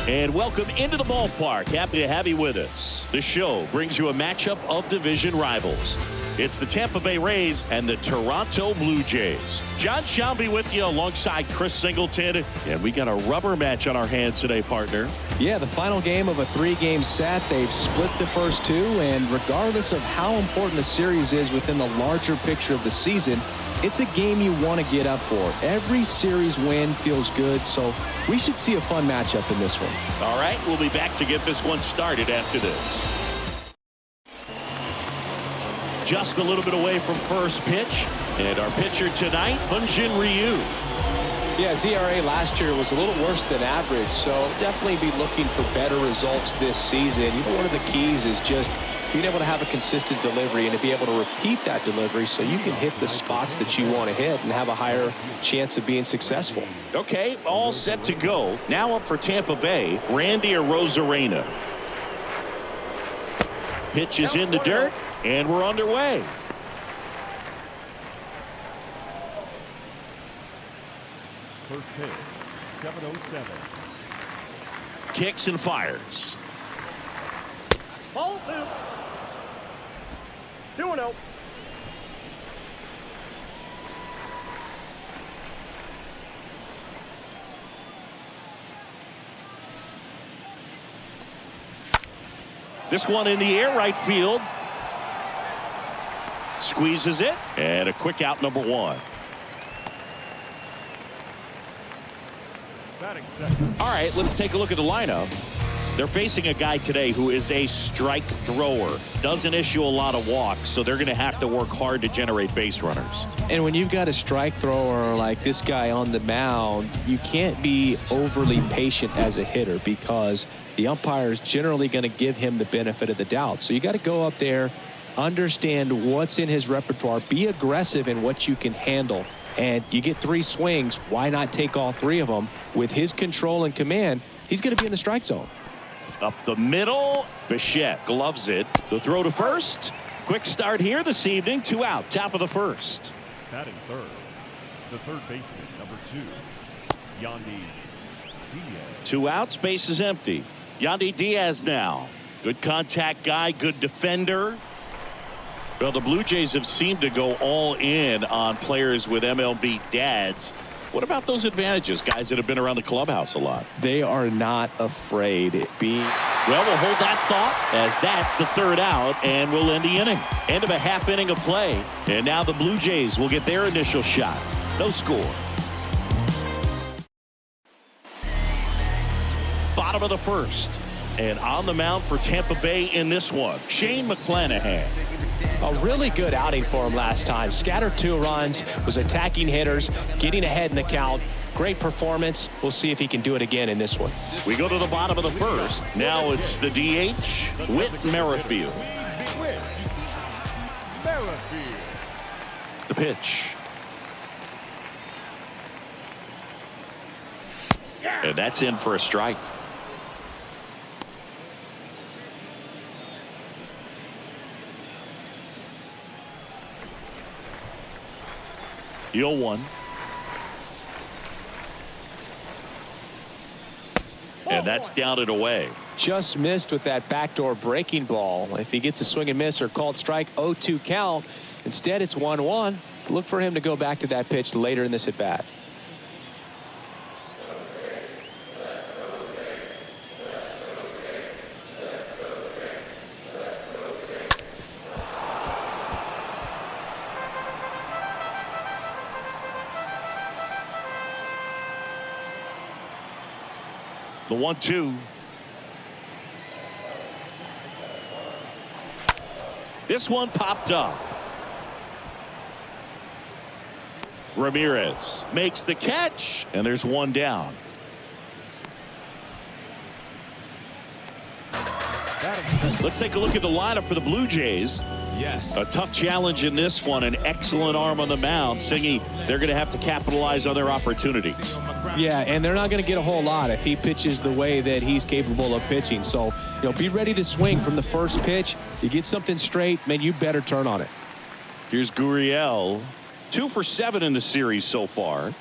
And welcome into the ballpark. Happy to have you with us. The show brings you a matchup of division rivals. It's the Tampa Bay Rays and the Toronto Blue Jays. John Shelby with you alongside Chris Singleton. And we got a rubber match on our hands today, partner. Yeah, the final game of a 3-game set. They've split the first 2, and regardless of how important the series is within the larger picture of the season, it's a game you want to get up for. Every series win feels good, so we should see a fun matchup in this one. All right, we'll be back to get this one started after this. Just a little bit away from first pitch. And our pitcher tonight, Hyun-Jin. Yeah, his ERA last year was a little worse than average, so definitely be looking for better results this season. You know, one of the keys is just being able to have a consistent delivery and to be able to repeat that delivery so you can hit the spots that you want to hit and have a higher chance of being successful. Okay, all set to go. Now up for Tampa Bay, Randy Arozarena. Pitch is in the dirt, and we're underway. First pitch, 7:07. Kicks and fires. Ball 2. 2-0. This one in the air, right field. Squeezes it, and a quick out, number 1. All right, let's take a look at the lineup. They're facing a guy today who is a strike thrower. Doesn't issue a lot of walks, so they're going to have to work hard to generate base runners. And when you've got a strike thrower like this guy on the mound, you can't be overly patient as a hitter because the umpire is generally going to give him the benefit of the doubt. So you got to go up there, understand what's in his repertoire, be aggressive in what you can handle. And you get 3 swings, why not take all 3 of them? With his control and command, he's going to be in the strike zone. Up the middle, Bichette gloves it. The throw to first. Quick start here this evening. 2 out, top of the first. Batting third, the third baseman, number 2, Hyun-Jin. 2 outs, base is empty. Hyun-Jin Diaz now. Good contact guy, good defender. Well, the Blue Jays have seemed to go all in on players with MLB dads. What about those advantages, guys that have been around the clubhouse a lot? They are not afraid. Well, we'll hold that thought as that's the 3rd out, and we'll end the inning. End of a half inning of play. And now the Blue Jays will get their initial shot. No score. Bottom of the first. And on the mound for Tampa Bay in this one, Shane Mcclanahan. A really good outing for him last time. Scattered 2 runs, was attacking hitters, getting ahead in the count. Great performance. We'll see if he can do it again in this one. We go to the bottom of the first. Now it's the DH, Whit Merrifield. The pitch. And that's in for a strike. The 0-1. And that's down and away. Just missed with that backdoor breaking ball. If he gets a swing and miss or called strike, 0-2 count. Instead, it's 1-1. Look for him to go back to that pitch later in this at bat. The 1-2. This one popped up. Ramirez makes the catch, and there's 1 down. Let's take a look at the lineup for the Blue Jays. Yes. A tough challenge in this one. An excellent arm on the mound. Singy, they're going to have to capitalize on their opportunity. Yeah, and they're not going to get a whole lot if he pitches the way that he's capable of pitching. So, be ready to swing from the first pitch. You get something straight, man, you better turn on it. Here's Gurriel. 2 for 7 in the series so far.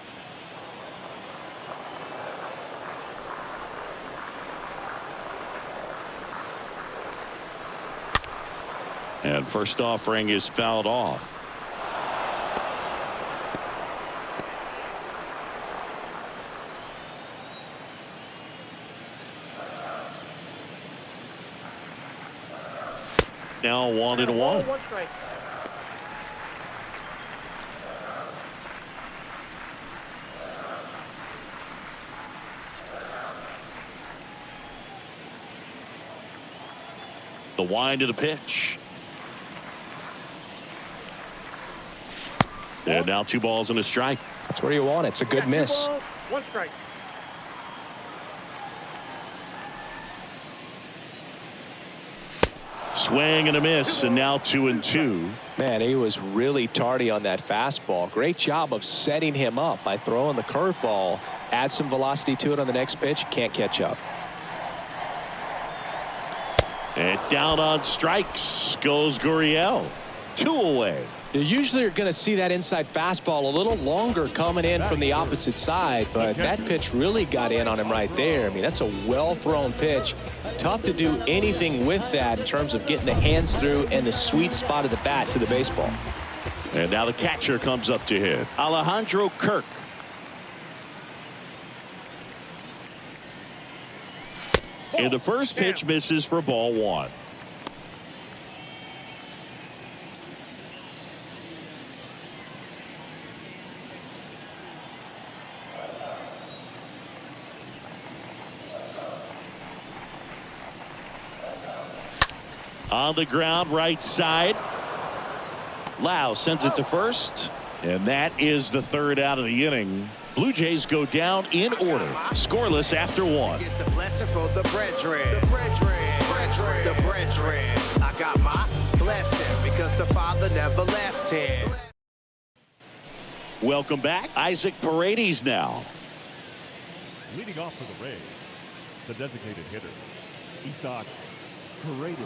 And first offering is fouled off. Now 1-1. One strike. The wind of the pitch. And now 2 balls and a strike. That's where you want it. It's a good miss. 2 balls, 1 strike. Swing and a miss, and now 2-2. Man, he was really tardy on that fastball. Great job of setting him up by throwing the curveball. Add some velocity to it on the next pitch. Can't catch up. And down on strikes goes Gurriel. 2 away. You usually are going to see that inside fastball a little longer coming in from the opposite side, but that pitch really got in on him right there. I mean, that's a well-thrown pitch. Tough to do anything with that in terms of getting the hands through and the sweet spot of the bat to the baseball. And now the catcher comes up to hit. Alejandro Kirk. And the first pitch misses for ball 1. On the ground, right side. Lau sends it to first. And that is the 3rd out of the inning. Blue Jays go down in order. Scoreless after 1. Get the blessing for the brethren. The brethren. The brethren. I got my blessing because the Father never left him. Welcome back. Isaac Paredes now. Leading off for the Rays, the designated hitter, Isaac Paredes.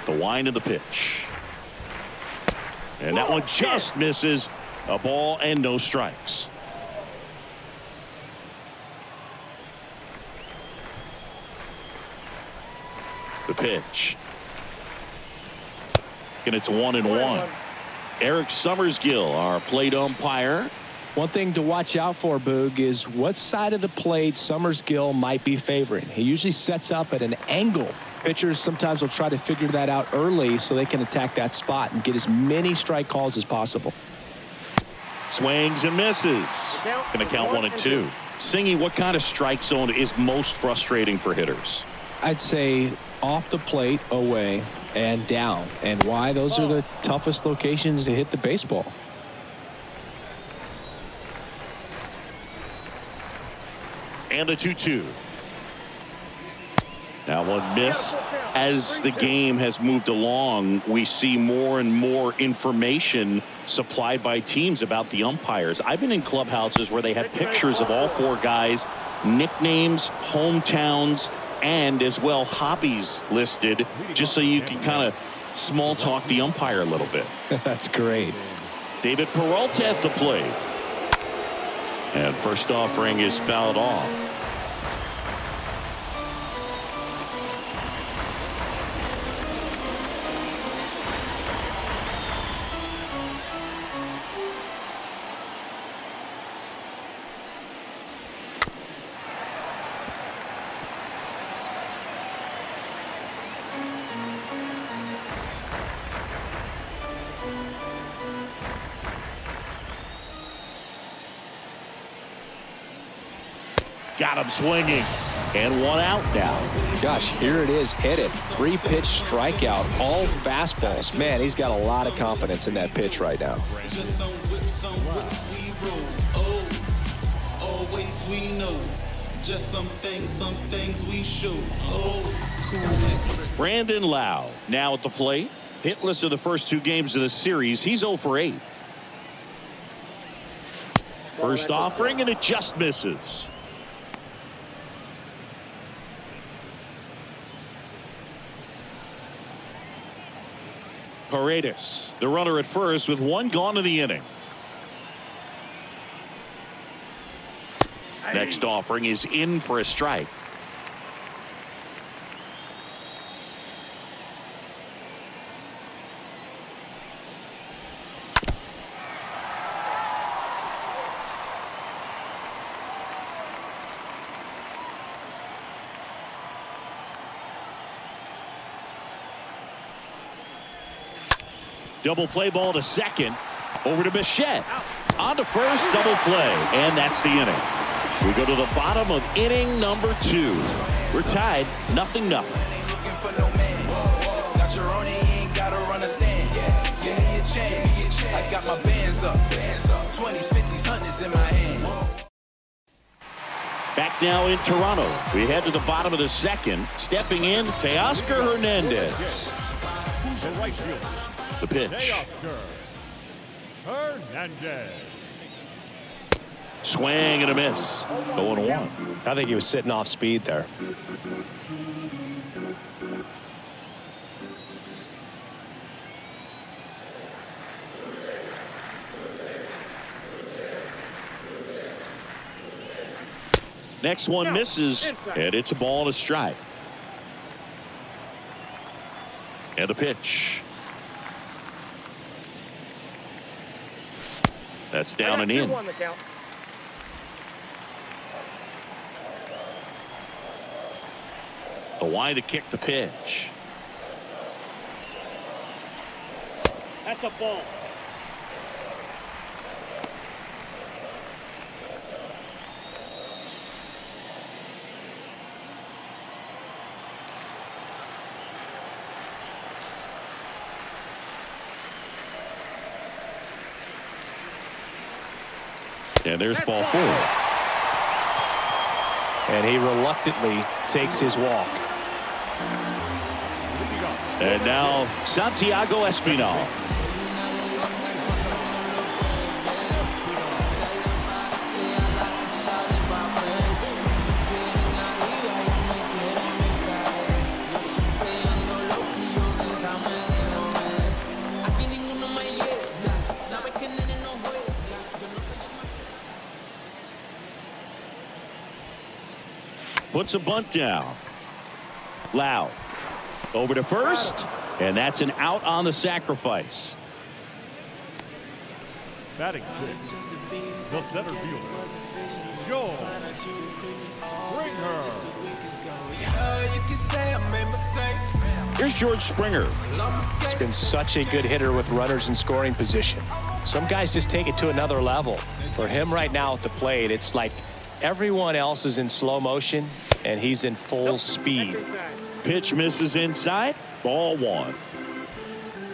The wind of the pitch. And that one just misses. A ball and no strikes. The pitch. And it's 1-1. Eric Summersgill, our plate umpire. One thing to watch out for, Boog, is what side of the plate Summersgill might be favoring. He usually sets up at an angle. Pitchers sometimes will try to figure that out early so they can attack that spot and get as many strike calls as possible. Swings and misses. Going to count 1-2. Singy, what kind of strike zone is most frustrating for hitters? I'd say off the plate, away, and down. And why? Those are the toughest locations to hit the baseball. And the 2-2. That one missed. As the game has moved along, we see more and more information supplied by teams about the umpires. I've been in clubhouses where they had pictures of all 4 guys, nicknames, hometowns, and as well hobbies listed, just so you can kind of small talk the umpire a little bit. That's great. David Peralta at the plate. And first offering is fouled off. Got him swinging. And 1 out now. Gosh, here it is, hit it. 3-pitch strikeout, all fastballs. Man, he's got a lot of confidence in that pitch right now. Brandon Lau now at the plate. Hitless in the first 2 games of the series. He's 0 for 8. First offering, and it just misses. Paredes, the runner at first with 1 gone in the inning. Next offering is in for a strike. Double play ball to second. Over to Bichette. On to first, double play. And that's the inning. We go to the bottom of inning number 2. We're tied 0-0. Back now in Toronto. We head to the bottom of the second. Stepping in, Teoscar Hernandez. The right fielder, The pitch. Teoscar Hernandez. Swing and a miss. 0-1. I think he was sitting off speed there. Next one misses, and it's a ball and a strike. And the pitch. That's down and in. The wide to kick the pitch. That's a ball. And there's ball 4. And he reluctantly takes his walk. And now Santiago Espinal. Puts a bunt down. Loud. Over to first. And that's an out on the sacrifice. Batting six, the center fielder, Joe Springer. Here's George Springer. He's been such a good hitter with runners in scoring position. Some guys just take it to another level. For him right now at the plate, it's like everyone else is in slow motion and he's in full speed. Pitch misses inside. Ball 1.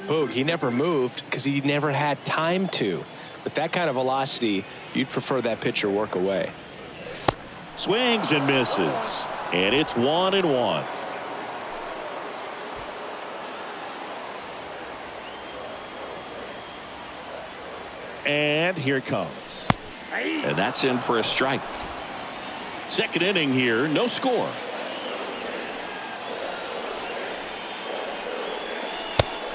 Boog, he never moved because he never had time to. With that kind of velocity, you'd prefer that pitcher work away. Swings and misses. And it's 1-1. And here it comes. And that's in for a strike. Second inning here, no score.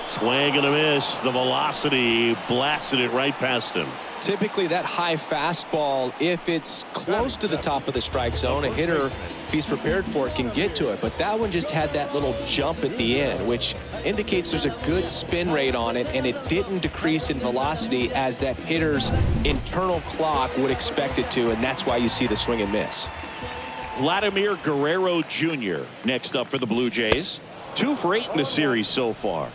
Swing and a miss. The velocity blasted it right past him. Typically that high fastball, if it's close to the top of the strike zone, a hitter, if he's prepared for it, can get to it. But that one just had that little jump at the end, which indicates there's a good spin rate on it, and it didn't decrease in velocity as that hitter's internal clock would expect it to, and that's why you see the swing and miss. Vladimir Guerrero Jr. next up for the Blue Jays. 2 for 8 in the series so far.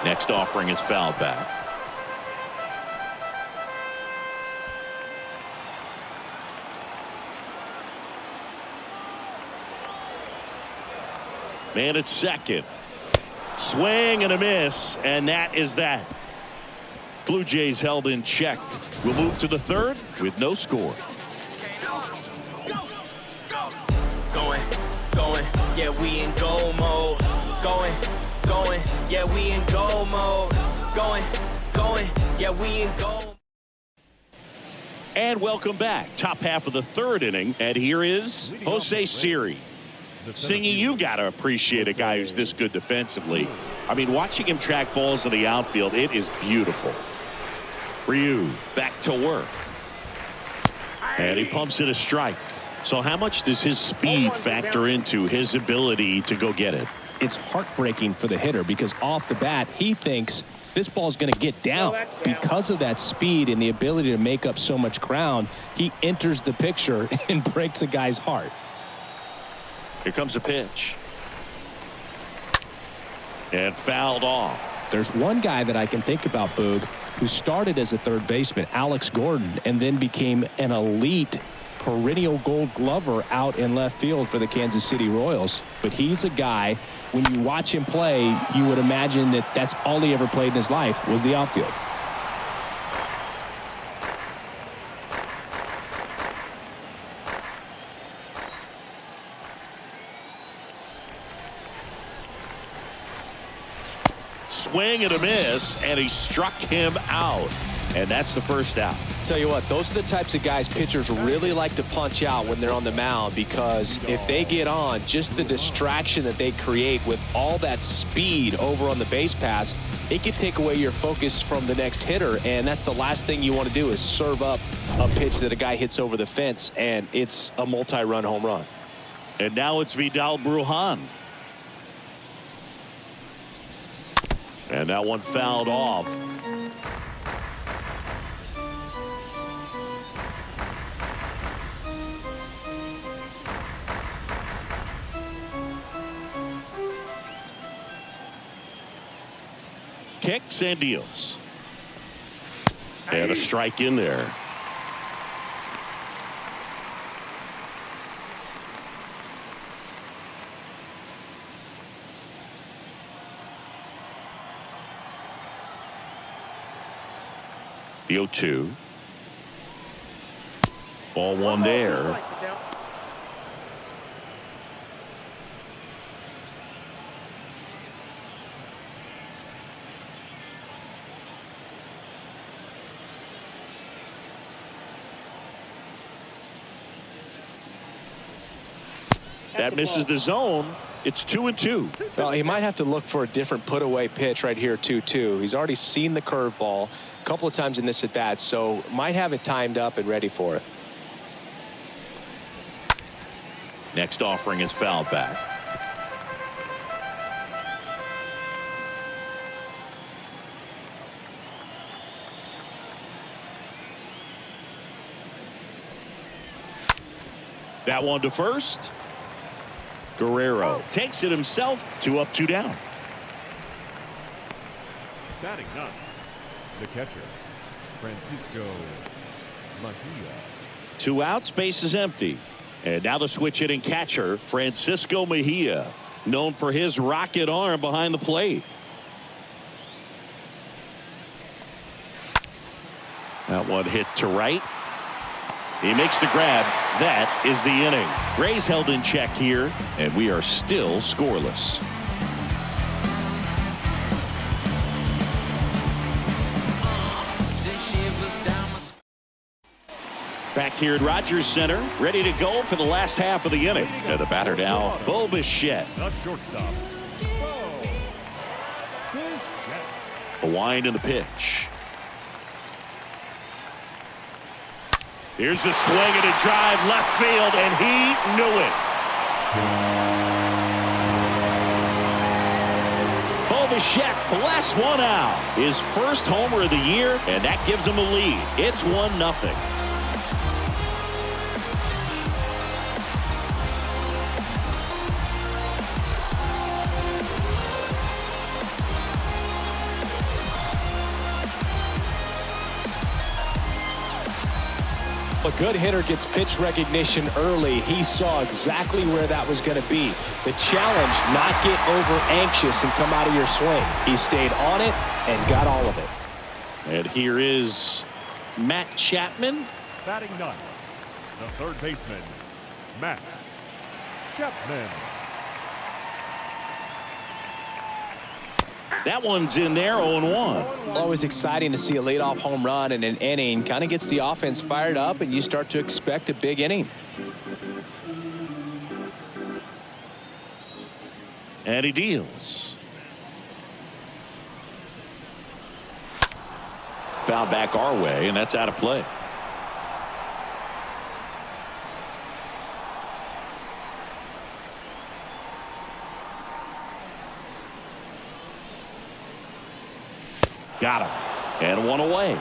Next offering is fouled back. Man at second. Swing and a miss, and that is that. Blue Jays held in check. We'll move to the third with no score. Going, yeah, we in goal mode. Going, yeah, we in goal mode. Going, yeah, we in goal. And welcome back. Top half of the third inning. And here is Jose Siri. Singy, you got to appreciate a guy who's this good defensively. I mean, watching him track balls in the outfield, it is beautiful. Ryu back to work. And he pumps it a strike. So how much does his speed factor into his ability to go get it? It's heartbreaking for the hitter because off the bat, he thinks this ball's going to get down. Because of that speed and the ability to make up so much ground, he enters the picture and breaks a guy's heart. Here comes a pitch. And fouled off. There's one guy that I can think about, Boog, who started as a third baseman, Alex Gordon, and then became an elite perennial Gold Glover out in left field for the Kansas City Royals. But he's a guy, when you watch him play, you would imagine that that's all he ever played in his life was the outfield. Swing and a miss, and he struck him out. And that's the first out. Tell you what, those are the types of guys pitchers really like to punch out when they're on the mound, because if they get on, just the distraction that they create with all that speed over on the base pass, it can take away your focus from the next hitter, and that's the last thing you want to do is serve up a pitch that a guy hits over the fence, and it's a multi-run home run. And now it's Vidal Brujan. And that one fouled off. Kicks and deals. And a strike in there. The 0-2. Ball one there. That misses the zone. It's 2-2. Well, he might have to look for a different put away pitch right here, 2-2. He's already seen the curveball a couple of times in this at bat, so might have it timed up and ready for it. Next offering is fouled back. That one to first. Guerrero takes it himself. 2 up, 2 down. Batting ninth, the catcher, Francisco Mejia. 2 outs, base is empty. And now the switch hitting catcher, Francisco Mejia, known for his rocket arm behind the plate. That one hit to right. He makes the grab. That is the inning. Rays held in check here, and we are still scoreless. Back here at Rogers Center, ready to go for the last half of the inning. And the batter now, Bo Bichette. The shortstop, Bo Bichette. A wind in the pitch. Here's a swing and a drive left field, and he knew it. Bo Bichette blasts one out. His first homer of the year, and that gives him a lead. It's 1-0. A good hitter gets pitch recognition early. He saw exactly where that was going to be. The challenge, not get over anxious and come out of your swing. He stayed on it and got all of it. And here is Matt Chapman. Batting ninth, the third baseman, Matt Chapman. That one's in there, 0-1. Always exciting to see a leadoff home run in an inning. Kind of gets the offense fired up, and you start to expect a big inning. And he deals. Foul back our way, and that's out of play. Got him. And one away.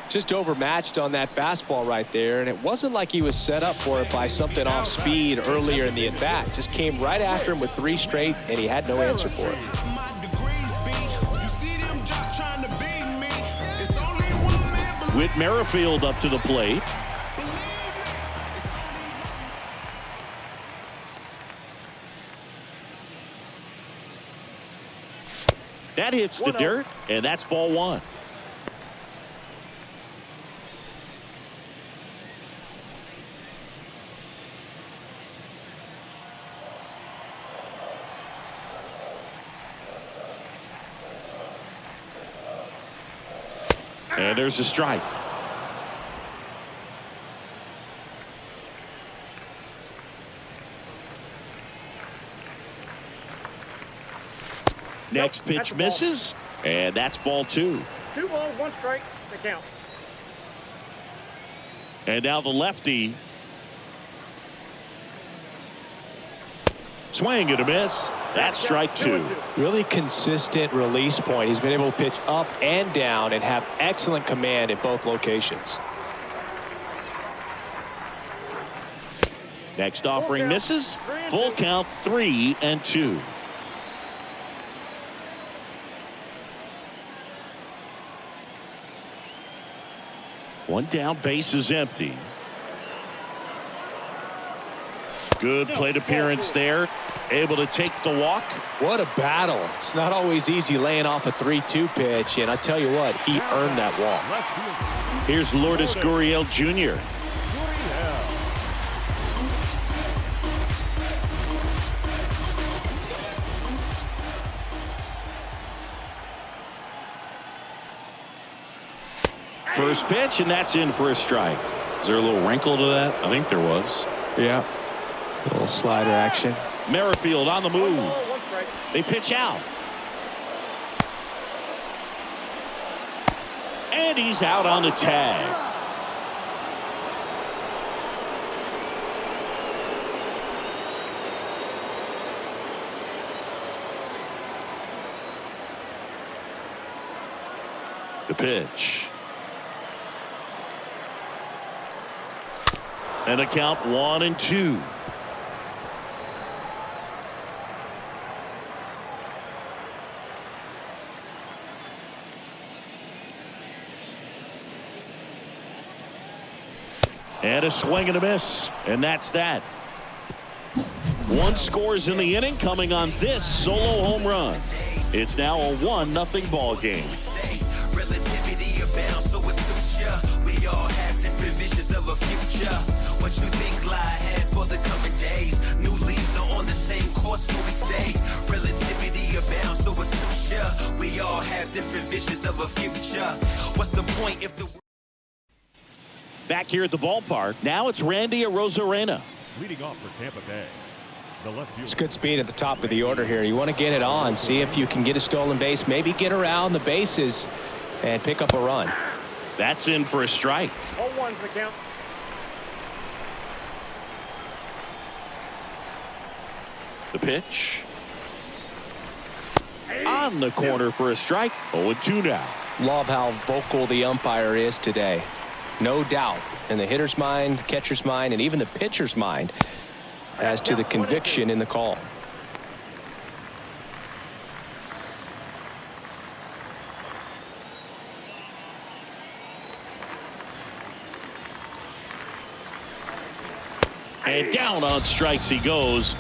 Just overmatched on that fastball right there, and it wasn't like he was set up for it by something off speed earlier in the at-bat. Just came right after him with 3 straight, and he had no answer for it. Whit Merrifield up to the plate. That hits the dirt, and that's ball 1. And there's a strike. Next pitch misses, and that's ball 2. 2 balls, 1 strike, the count. And now the lefty. Swing and a miss. That's strike 2. Really consistent release point. He's been able to pitch up and down and have excellent command at both locations. Next offering misses. Full count, 3-2. One down, base is empty. Good plate appearance there. Able to take the walk. What a battle. It's not always easy laying off a 3-2 pitch, and I tell you what, he earned that walk. Here's Lourdes Gurriel Jr. First pitch, and that's in for a strike. Is there a little wrinkle to that? I think there was. Yeah. A little slider action. Merrifield on the move. They pitch out. And he's out on the tag. The pitch. And a count 1-2. And a swing and a miss. And that's that. 1 scores in the inning coming on this solo home run. It's now a 1-0 ball game. Relativity abound, so it suits ya. We all have different visions of a future. What you think lie ahead for the coming days? New leaves are on the same course where we stay. Relativity abound, so it suits ya. We all have different visions of a future. What's the point if the Back here at the ballpark, now it's Randy Arozarena. Leading off for Tampa Bay, the left fielder. It's good speed at the top of the order here. You want to get it on, see if you can get a stolen base, maybe get around the bases and pick up a run. That's in for a strike. 0-1's the count. The pitch. On the corner for a strike. 0-2 now. Love how vocal the umpire is today. No doubt in the hitter's mind, the catcher's mind, and even the pitcher's mind as to the conviction in the call. And down on strikes he goes.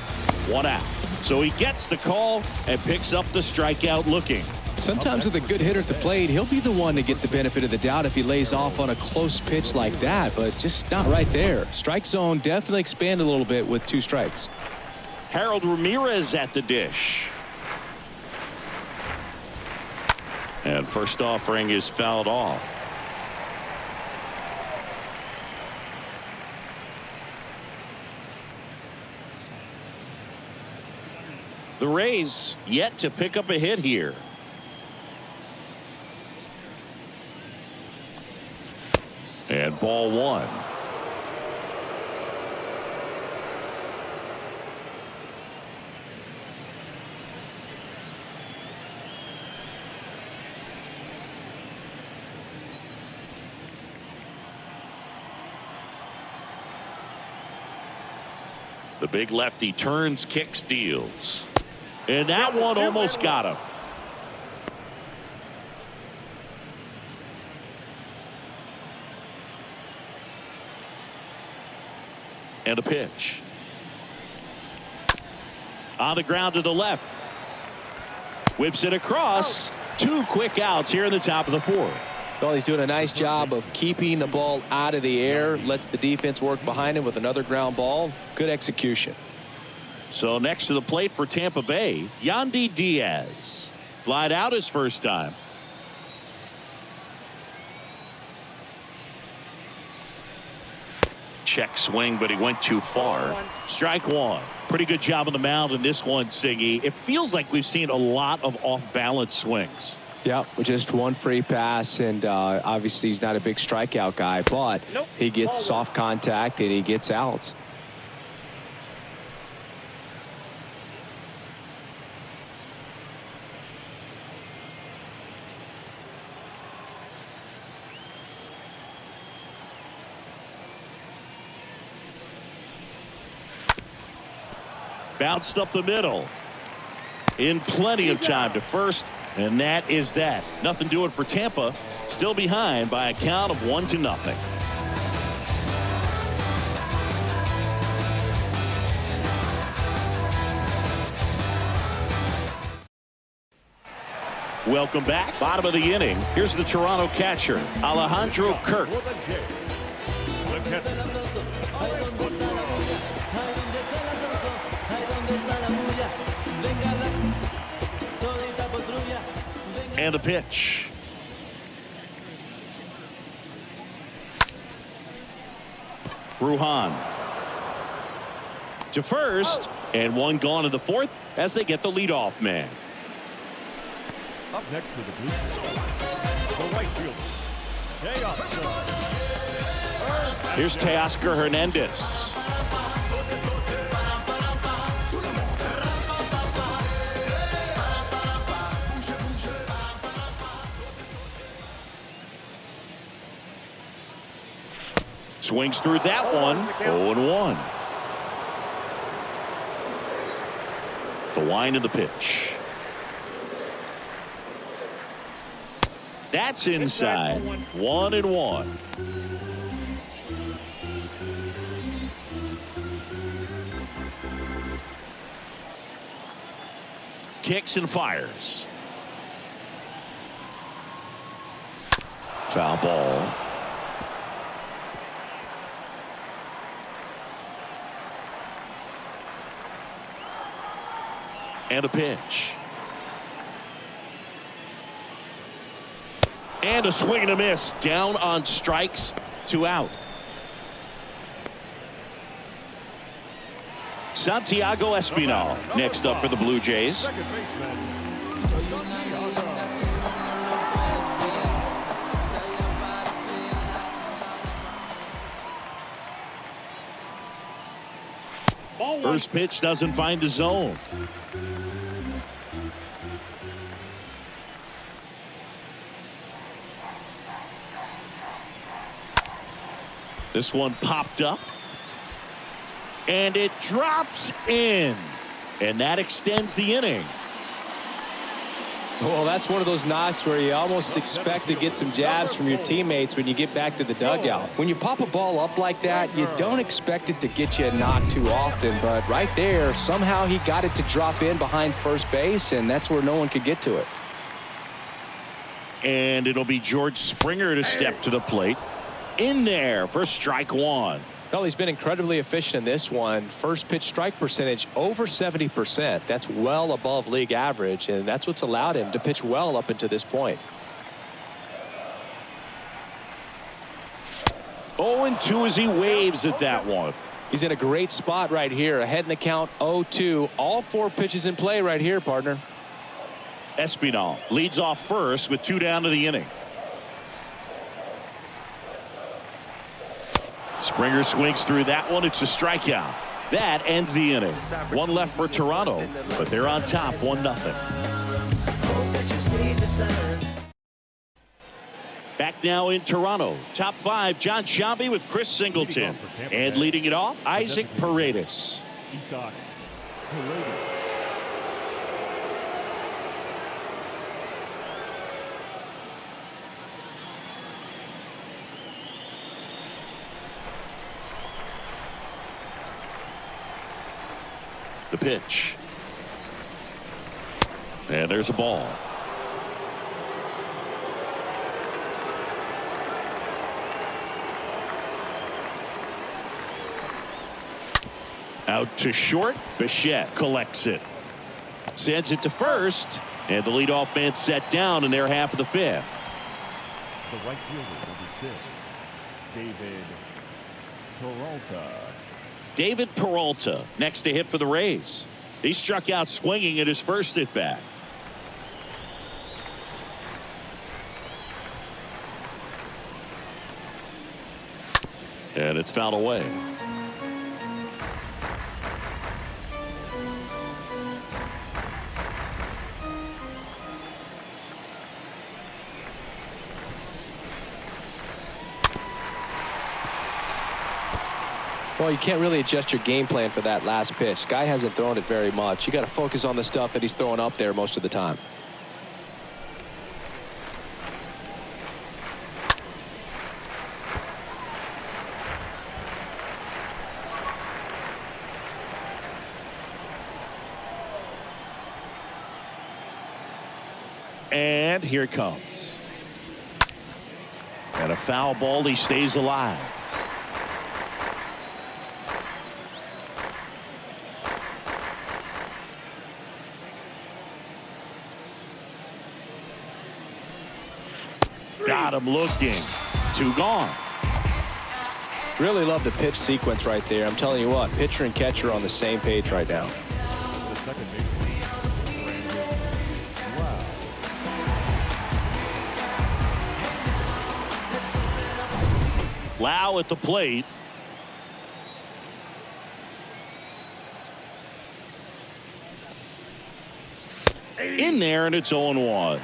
1 out. So he gets the call and picks up the strikeout looking. Sometimes with a good hitter at the plate, he'll be the one to get the benefit of the doubt if he lays off on a close pitch like that, but just not right there. Strike zone definitely expanded a little bit with 2 strikes. Harold Ramirez at the dish. And first offering is fouled off. The Rays yet to pick up a hit here. And ball one. The big lefty turns, kicks, deals. And that one almost got him. And a pitch. On the ground to the left. Whips it across. 2 quick outs here in the top of the 4th. Well, he's doing a nice job of keeping the ball out of the air. Lets the defense work behind him with another ground ball. Good execution. So next to the plate for Tampa Bay, Yandy Diaz. Flied out his first time. Check swing, but he went too far. Strike one. Pretty good job on the mound in this one, Siggy. It feels like we've seen a lot of off-balance swings. Yeah, just one free pass, and obviously he's not a big strikeout guy, but he gets soft contact and he gets outs. Bounced up the middle. In plenty of time to first. And that is that. Nothing doing for Tampa. Still behind by a count of 1-0. Welcome back. Bottom of the inning. Here's the Toronto catcher, Alejandro Kirk. The catcher. And the pitch. Ruhan to first, and one gone in the 4th as they get the leadoff man. Up next to the blue field, the right fielder, Teoscar. Here's Teoscar Hernandez. Swings through that one. 0-1. The wind of the pitch. That's inside. 1-1. Kicks and fires. Foul ball. And a pitch. And a swing and a miss. Down on strikes. 2 out. Santiago Espinal next up for the Blue Jays. Second baseman. First pitch doesn't find the zone. This one popped up. And it drops in. And that extends the inning. Well, that's one of those knocks where you almost expect to get some jabs from your teammates when you get back to the dugout. When you pop a ball up like that, you don't expect it to get you a knock too often. But right there, somehow he got it to drop in behind first base, and that's where no one could get to it. And it'll be George Springer to step to the plate. In there for strike one. Well, he's been incredibly efficient in this one. First pitch strike percentage over 70%. That's well above league average, and that's what's allowed him to pitch well up until this point. 0-2 as he waves at that one. He's in a great spot right here. Ahead in the count, 0-2. All 4 pitches in play right here, partner. Espinal leads off first with 2 down to the inning. Springer swings through that one. It's a strikeout. That ends the inning. 1 left for Toronto, but they're on top 1-0. Back now in Toronto. Top 5, John Sciambi with Chris Singleton. And leading it off, Isaac Paredes. Isak. The pitch. And there's a ball. Out to short. Bichette collects it. Sends it to first. And the leadoff man set down in their half of the 5th. The right fielder, number 6, David Peralta. David Peralta next to hit for the Rays. He struck out swinging at his first at bat. And it's fouled away. Well, you can't really adjust your game plan for that last pitch. Guy hasn't thrown it very much. You got to focus on the stuff that he's throwing up there most of the time. And here it comes. And a foul ball. He stays alive. Got him looking. 2 gone. Really love the pitch sequence right there. I'm telling you what, pitcher and catcher are on the same page right now. The second baseman, Lau at the plate. In there, and it's 0-1.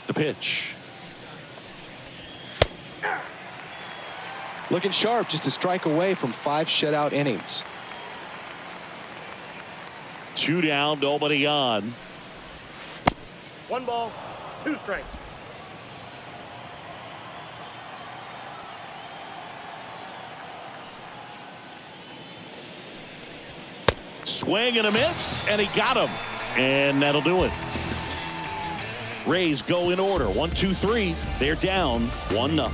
The pitch. Looking sharp, just a strike away from 5 shutout innings. 2 down, nobody on. 1 ball, 2 strikes. Swing and a miss, and he got him. And that'll do it. Rays go in order. 1, 2, 3. They're down 1-0.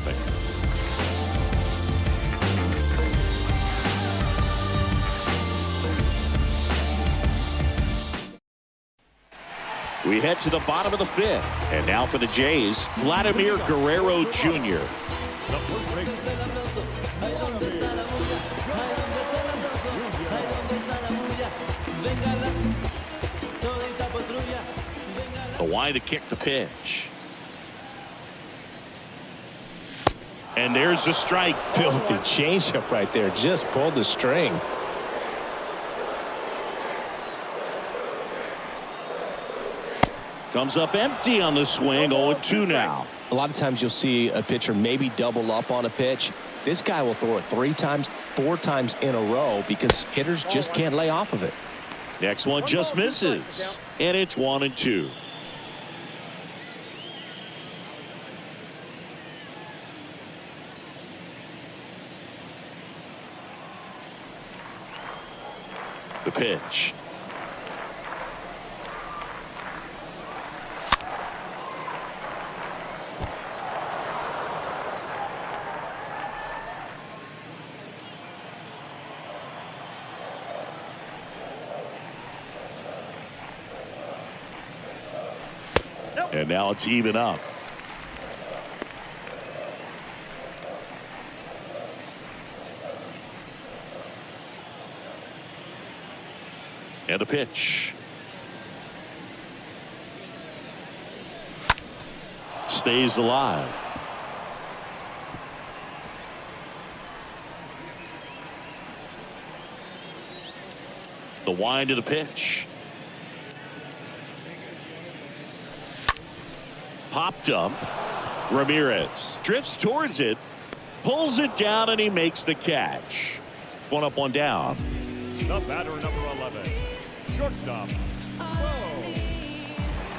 We head to the bottom of the 5th. And now for the Jays, Vladimir Guerrero Jr. the first baseman, The wide to kick the pitch. And there's the strike. Filthy changeup right there. Just pulled the string. Comes up empty on the swing. 0-2 now. A lot of times you'll see a pitcher maybe double up on a pitch. This guy will throw it 3 times, 4 times in a row because hitters just can't lay off of it. Next one just misses. And it's 1-2. The pitch. And now it's even up. And a pitch. Stays alive. The wind of the pitch. Popped up. Ramirez drifts towards it, pulls it down, and he makes the catch. One up, one down. The batter, number 11, shortstop.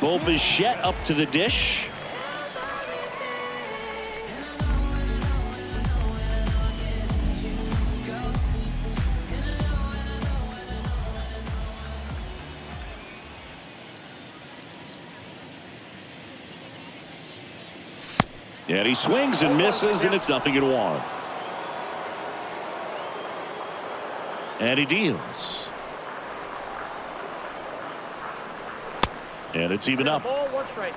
Bo Bichette up to the dish. And he swings and misses, and it's 0-1. And he deals. And it's even up. Ball, 1 strike.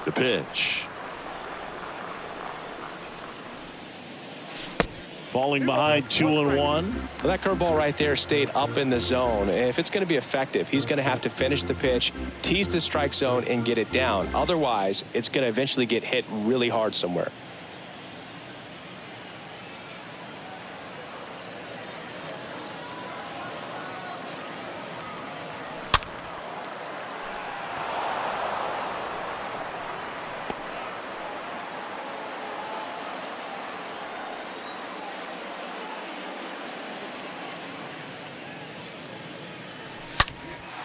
The pitch. Falling behind 2-1. Well, that curveball right there stayed up in the zone. If it's going to be effective, he's going to have to finish the pitch, tease the strike zone, and get it down. Otherwise, it's going to eventually get hit really hard somewhere.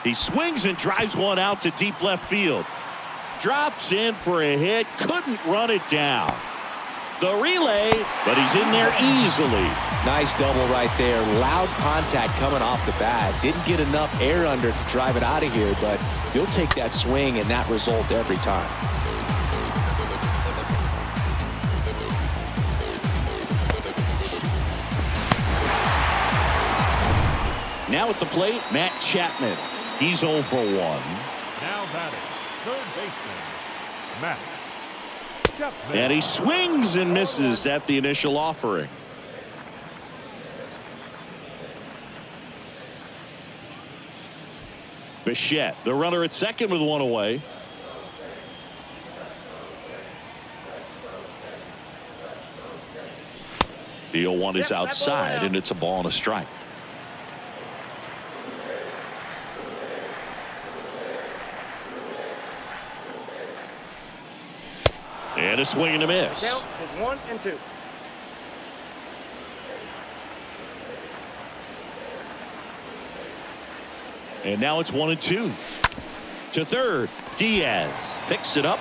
He swings and drives one out to deep left field. Drops in for a hit. Couldn't run it down. The relay, but he's in there easily. Nice double right there. Loud contact coming off the bat. Didn't get enough air under to drive it out of here, but you'll take that swing and that result every time. Now at the plate, Matt Chapman. He's 0 for 1. Now batting, third baseman, Matt Chapman. And he swings and misses at the initial offering. Bichette, the runner at second with one away. The 0-1 is outside, and it's a ball and a strike. And a swing and a miss. Count is 1 and 2. And now it's 1 and 2. To third, Diaz picks it up,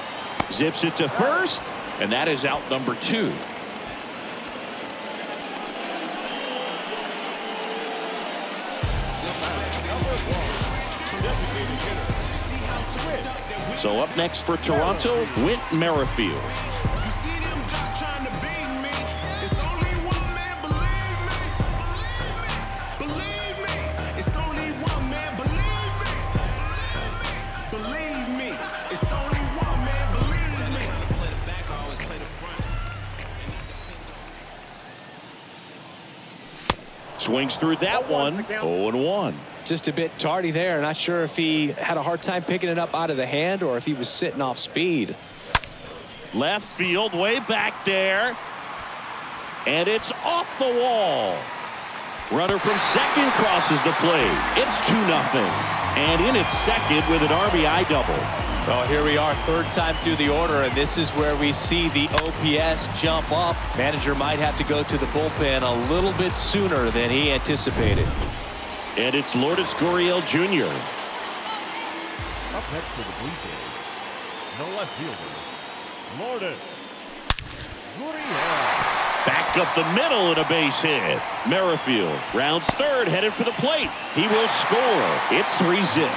zips it to first, and that is out number 2. So up next for Toronto, Whit Merrifield. Swings through that one. 0-1. Just a bit tardy there. Not sure if he had a hard time picking it up out of the hand or if he was sitting off speed. Left field, way back there. And it's off the wall. Runner from second crosses the plate. It's 2-0. And in its second with an RBI double. Well, here we are, third time through the order, and this is where we see the OPS jump up. Manager might have to go to the bullpen a little bit sooner than he anticipated. And it's Lourdes Gurriel Jr. Up next for the Blue Jays, no left fielder, Lourdes Gurriel. Back up the middle and a base hit. Merrifield rounds third, headed for the plate. He will score. It's 3-0.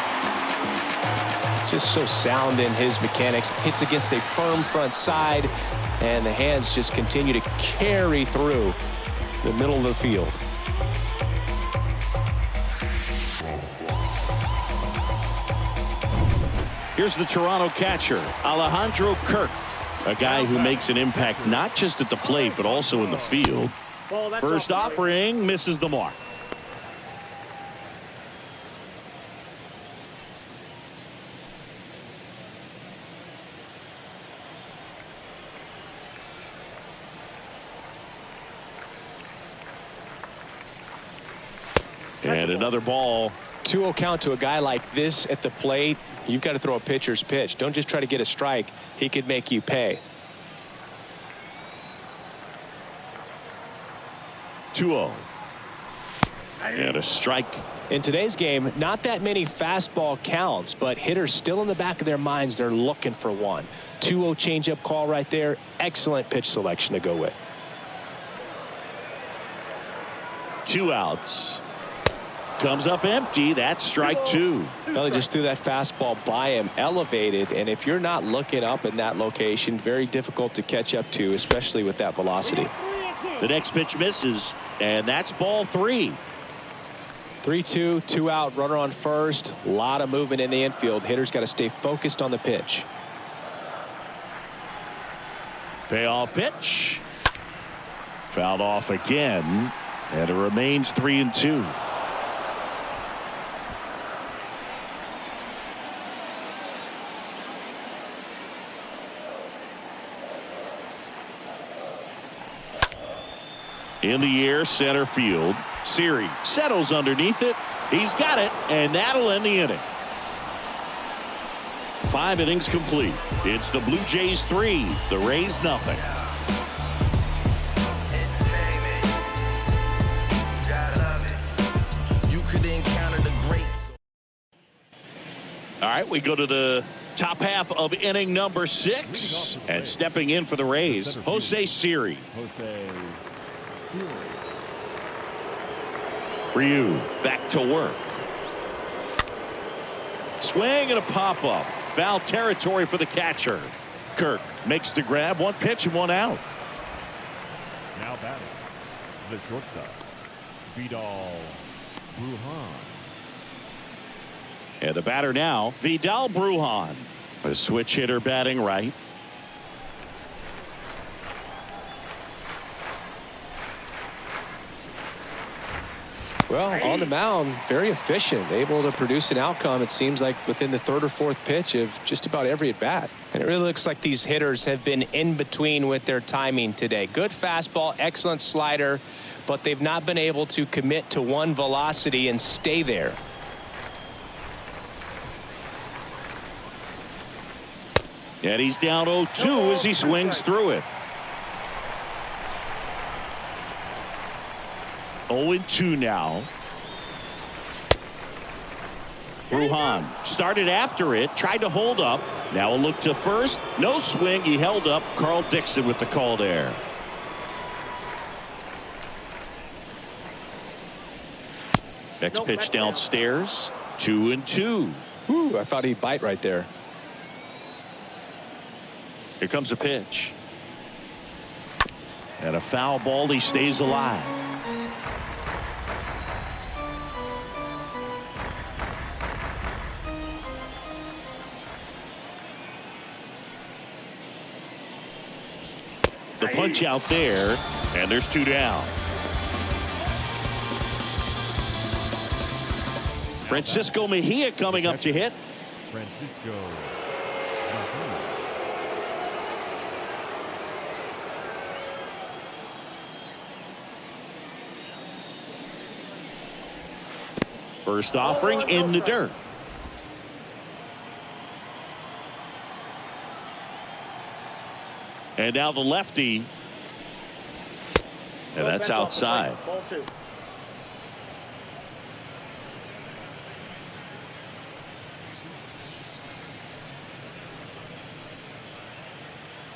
Just so sound in his mechanics. Hits against a firm front side, and the hands just continue to carry through the middle of the field. Here's the Toronto catcher, Alejandro Kirk, a guy who makes an impact not just at the plate but also in the field. First offering misses the mark. And another ball. 2-0 count to a guy like this at the plate. You've got to throw a pitcher's pitch. Don't just try to get a strike. He could make you pay. 2-0. And a strike. In today's game, not that many fastball counts, but hitters still in the back of their minds, they're looking for one. 2-0 changeup call right there. Excellent pitch selection to go with. 2 outs. Comes up empty. That's strike 2. Well, they just threw that fastball by him, elevated, and if you're not looking up in that location, very difficult to catch up to, especially with that velocity. The next pitch misses, and that's ball 3. 3-2, 2 out, runner on first. A lot of movement in the infield. Hitters got to stay focused on the pitch. Payoff pitch. Fouled off again, and it remains 3-2. In the air, center field. Siri settles underneath it. He's got it, and that'll end the inning. 5 innings complete. It's the Blue Jays 3, the Rays nothing. You could encounter the greats. All right, we go to the top half of inning number 6, and stepping in for the Rays, Jose Siri. Ryu back to work. Swing and a pop-up. Foul territory for the catcher. Kirk makes the grab. 1 pitch and 1 out. Now batting, the shortstop, Vidal Brujan. And the batter now, Vidal Brujan. A switch hitter batting right. Well, on the mound, very efficient, able to produce an outcome, it seems like, within the 3rd or 4th pitch of just about every at-bat. And it really looks like these hitters have been in between with their timing today. Good fastball, excellent slider, but they've not been able to commit to one velocity and stay there. And he's down 0-2 as he swings through it. 0-2 now. Brujan started after it, tried to hold up. Now a look to first. No swing. He held up. Carl Dixon with the call there. Next pitch downstairs. 2-2. Ooh, I thought he'd bite right there. Here comes a pitch. And a foul ball. He stays alive. The punch out there, and there's 2 down. Francisco Mejia coming up to hit. Francisco. First offering in the dirt. And now the lefty. And that's outside. Ball 2.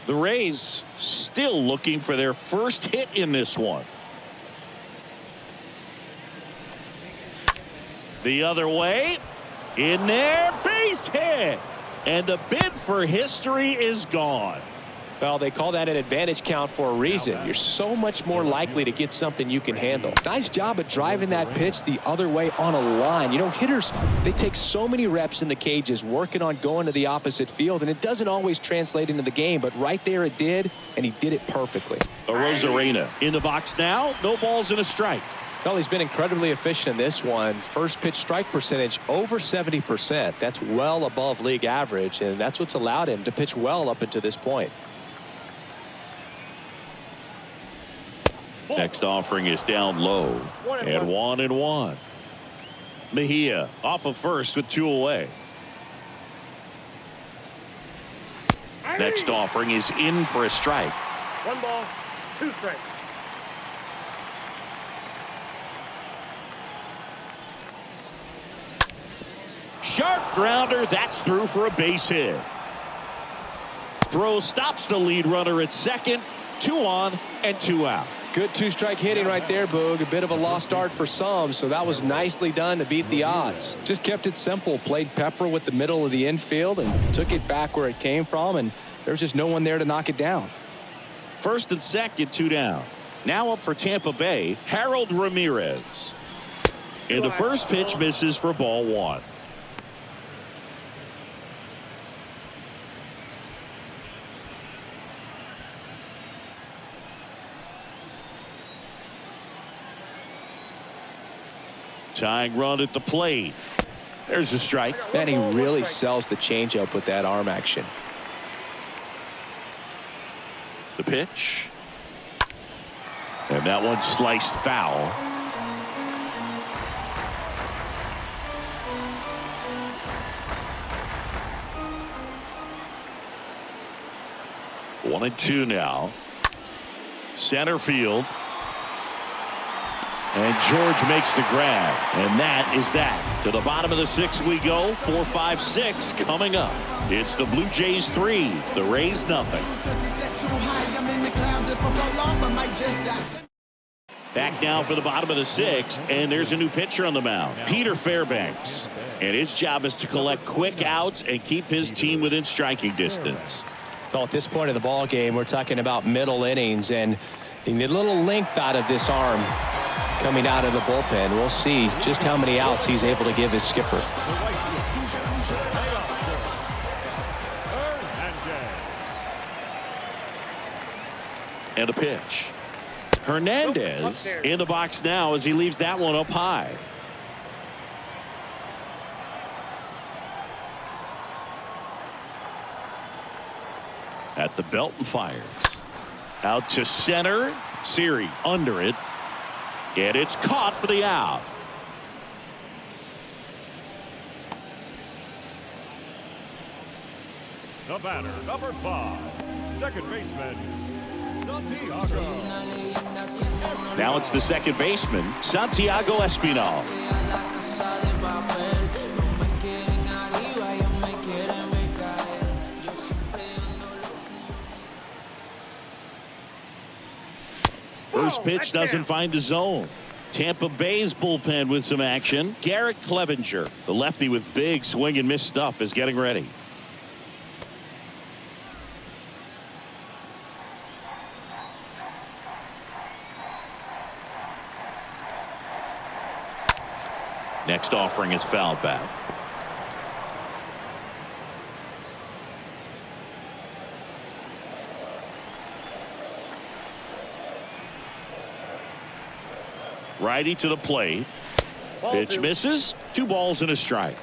The Rays still looking for their first hit in this one. The other way. In there. Base hit. And the bid for history is gone. Well, they call that an advantage count for a reason. You're so much more likely to get something you can handle. Nice job of driving that pitch the other way on a line. You know, hitters, they take so many reps in the cages working on going to the opposite field, and it doesn't always translate into the game, but right there it did, and he did it perfectly. Arozarena in the box now. No balls and a strike. Well, he's been incredibly efficient in this one. First pitch strike percentage over 70%. That's well above league average, and that's what's allowed him to pitch well up until this point. Next offering is down low. 1-1. Mejia off of first with 2 away. Next offering is in for a strike. 1 ball, 2 strikes. Sharp grounder. That's through for a base hit. Throw stops the lead runner at second. 2 on and 2 out. Good 2-strike hitting right there, Boog. A bit of a lost start for some, so that was nicely done to beat the odds. Just kept it simple. Played pepper with the middle of the infield and took it back where it came from, and there was just no one there to knock it down. First and second, 2 down. Now up for Tampa Bay, Harold Ramirez. And the first pitch misses for ball 1. Tying run at the plate. There's a strike. And he really sells the changeup with that arm action. The pitch. And that one sliced foul. One and 2 now. Center field. And George makes the grab. And that is that. To the bottom of the 6th we go. 4, 5, 6 coming up. It's the Blue Jays 3. The Rays nothing. Back now for the bottom of the 6th. And there's a new pitcher on the mound. Peter Fairbanks. And his job is to collect quick outs and keep his team within striking distance. Well, at this point of the ball game, we're talking about middle innings, and you need a little length out of this arm coming out of the bullpen. We'll see just how many outs he's able to give his skipper. And a pitch. Hernandez in the box now as he leaves that one up high. At the belt and fires. Out to center. Siri under it. And it's caught for the out. The batter, number 5, second baseman, Santiago. Now it's the second baseman, Santiago Espinal. First pitch doesn't find the zone. Tampa Bay's bullpen with some action. Garrett Clevenger, the lefty with big swing and miss stuff, is getting ready. Next offering is fouled back. Righty to the plate. Pitch misses. 2 balls and a strike.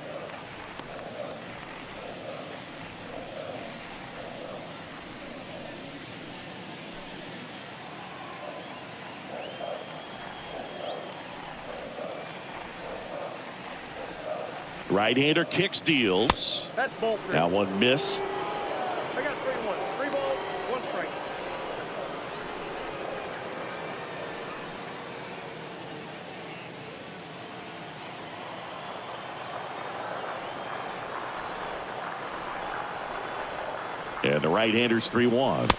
Right-hander kicks, deals. That's ball 3. That one missed. I got 3-1. 3 balls, 1 strike. And the right-hander's 3-1.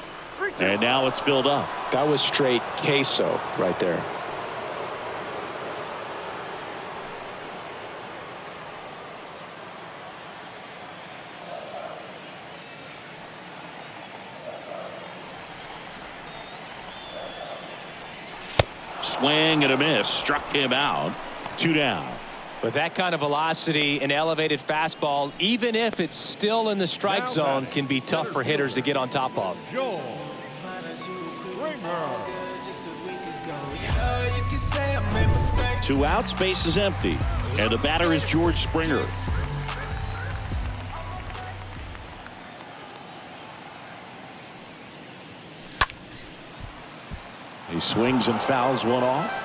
And now it's filled up. That was straight queso right there. swing and a miss. Struck him out. 2 down. With that kind of velocity, an elevated fastball, even if it's still in the strike zone, can be tough for hitters to get on top of. Joel Springer. 2 outs, base is empty. And the batter is George Springer. He swings and fouls one off.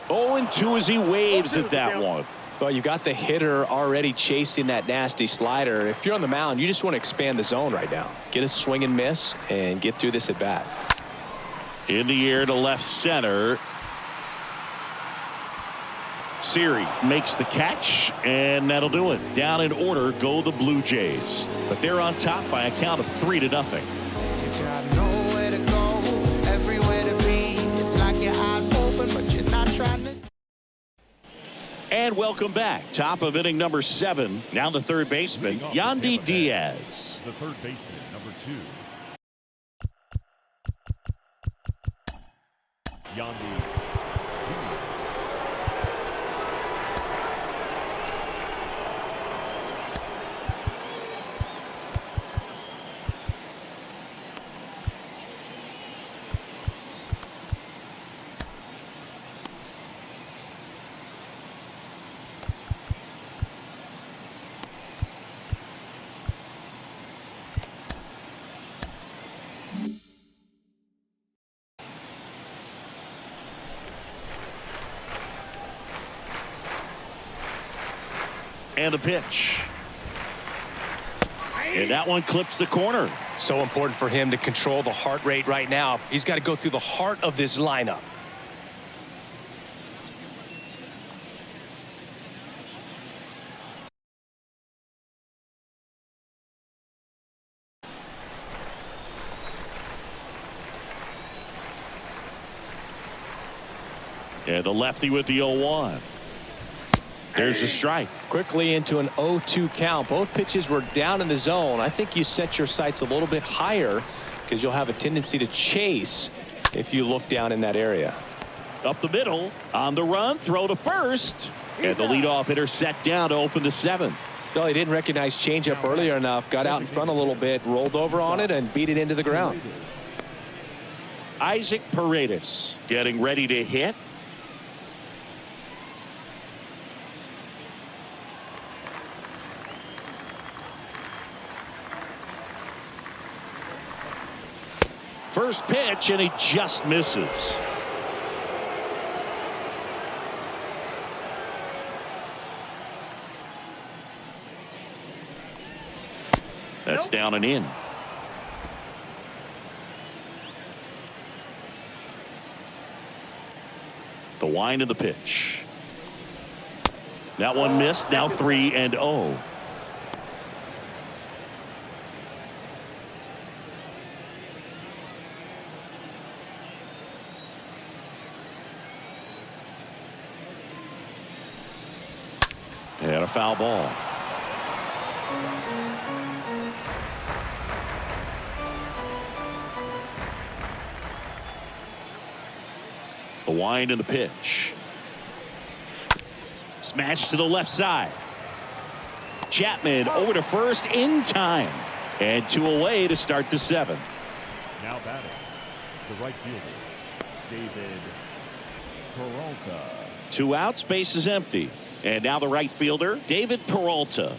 Oh, and 2 as he waves at that one. Well, you got the hitter already chasing that nasty slider. If you're on the mound, you just want to expand the zone right now. Get a swing and miss and get through this at bat. In the air to left center. Siri makes the catch, and that'll do it. Down in order go the Blue Jays. But they're on top by a count of 3-0. Nowhere to go, everywhere to be. It's like your eyes open, but you're not trying to. And welcome back. Top of inning number 7. Now the third baseman, Yandy Diaz. The third baseman, number 2. Yandy. And a pitch. And that one clips the corner. So important for him to control the heart rate right now. He's got to go through the heart of this lineup. And the lefty with the 0-1. There's a strike. Quickly into an 0-2 count. Both pitches were down in the zone. I think you set your sights a little bit higher because you'll have a tendency to chase if you look down in that area. Up the middle, on the run, throw to first. And the leadoff hitter set down to open the 7th. Well, he didn't recognize changeup earlier enough. Got out in front a little bit, rolled over on it, and beat it into the ground. Isaac Paredes getting ready to hit. First pitch, and he just misses. That's down and in. The wind of the pitch. That one missed. Now 3-0. And a foul ball. The wind and the pitch. Smash to the left side. Chapman over to first in time. And 2 away to start the 7th. Now batting, the right fielder, David Peralta. 2 outs, base is empty. And now the right fielder, David Peralta.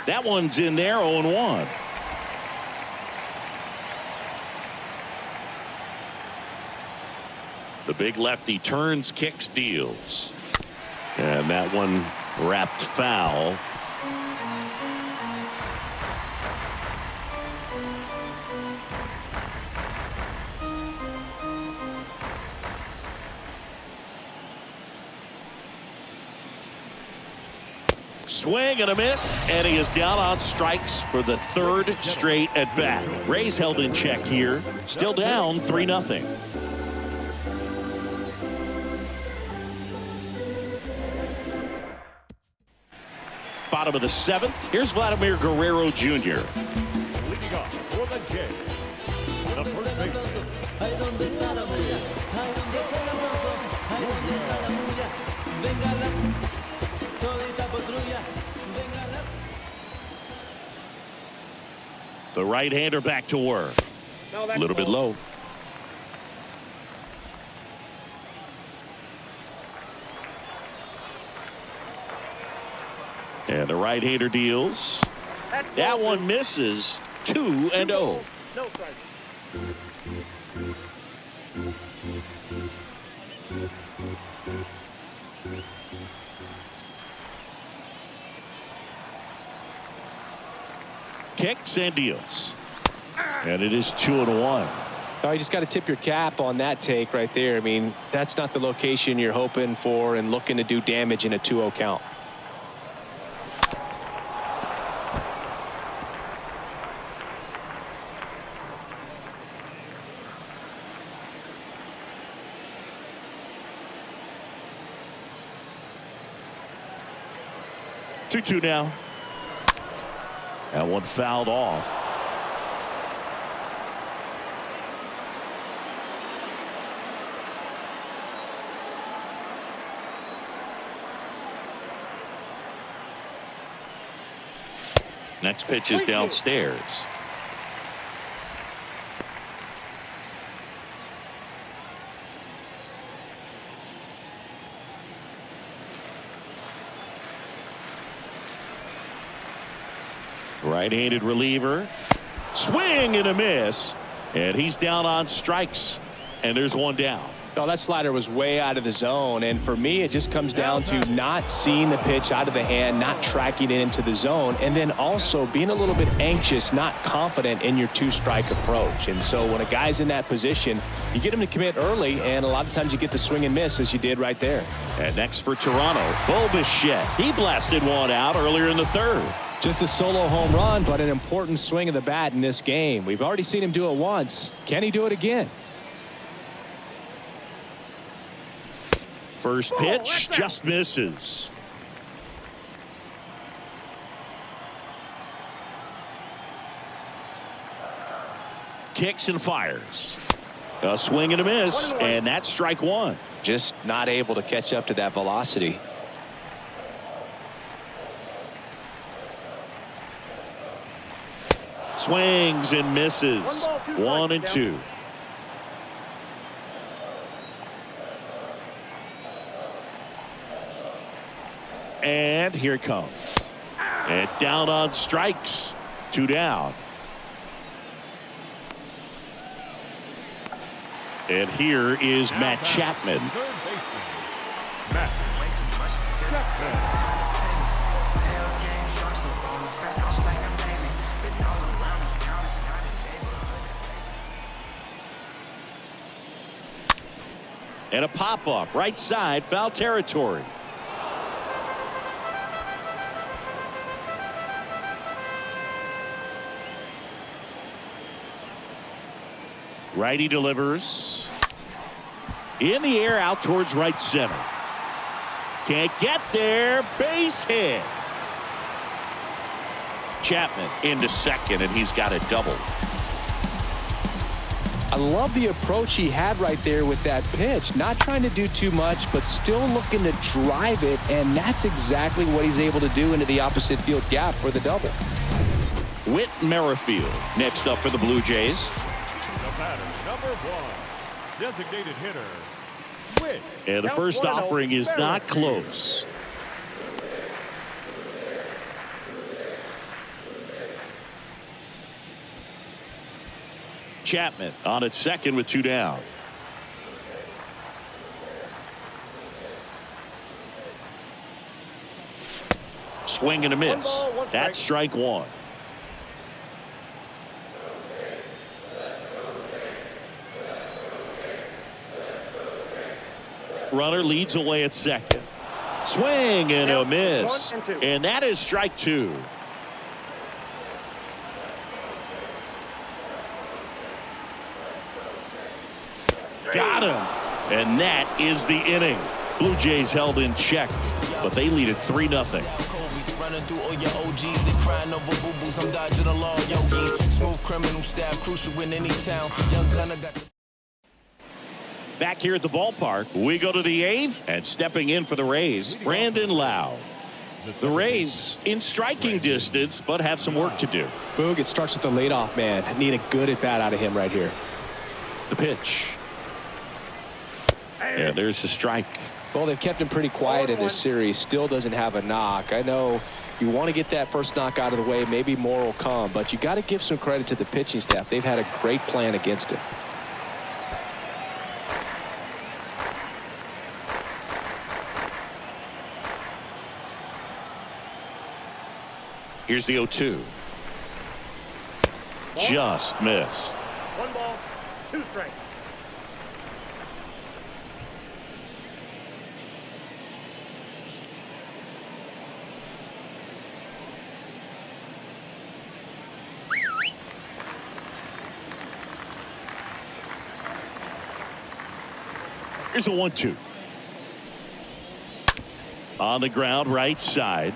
That one's in there, 0-1. The big lefty turns, kicks, deals. And that one wrapped foul. swing and a miss, and he is down on strikes for the third straight at bat. Rays held in check here, still down 3-0. Bottom of the 7th. Here's Vladimir Guerrero Jr. Leading off for the Jays, the first baseman. The right-hander back to work. No, A that's little bit ball. low. And the right-hander deals. That's That ball. one misses. 2-0. No strike. Kicks and deals. And it is 2-1. Oh, you just got to tip your cap on that take right there. I mean, that's not the location you're hoping for and looking to do damage in a 2-0 count. Two now. That one fouled off. Next pitch is downstairs. Right-handed reliever. Swing and a miss. And he's down on strikes. And there's one down. Oh, that slider was way out of the zone. And for me, it just comes down to not seeing the pitch out of the hand, not tracking it into the zone, and then also being a little bit anxious, not confident in your 2-strike approach. And so when a guy's in that position, you get him to commit early, and a lot of times you get the swing and miss as you did right there. And next for Toronto, Bobichette. He blasted one out earlier in the 3rd. Just a solo home run, but an important swing of the bat in this game. We've already seen him do it once. Can he do it again? First pitch just misses. Kicks and fires. A swing and a miss, and that's strike one. Just not able to catch up to that velocity. Swings and misses. 1-2. And here it comes. And down on strikes. 2 down. And here is Matt Chapman. Third baseman, Matt Chapman. And a pop-up right side, foul territory. Righty delivers. In the air, out towards right center. Can't get there. Base hit. Chapman into second, and he's got a double. I love the approach he had right there with that pitch. Not trying to do too much, but still looking to drive it, and that's exactly what he's able to do into the opposite field gap for the double. Whit Merrifield next up for the Blue Jays. The batter, number 1, designated hitter, Whit. And the first offering is not close. Chapman on at second with 2 down. Swing and a miss. That's strike one. Runner leads away at second. Swing and a Count, miss. 1 and 2. And that is strike 2. Got him. And that is the inning. Blue Jays held in check, but they lead it 3-0. Running through all your OGs, they crying over boo-boos. I'm dodging the law, yogi. Smooth criminal style, crucial in any town. Young gunner got the... Back here at the ballpark, we go to the 8th, and stepping in for the Rays, Brandon Lau. The Rays in striking distance, but have some work to do. Boog, it starts with the leadoff man. Need a good at bat out of him right here. The pitch. And there's the strike. Well, they've kept him pretty quiet in this series. Still doesn't have a knock. I know you want to get that first knock out of the way. Maybe more will come, but you got to give some credit to the pitching staff. They've had a great plan against him. Here's the 0-2. Just missed. 1 ball, 2 strikes. Here's a 1-2. On the ground, right side.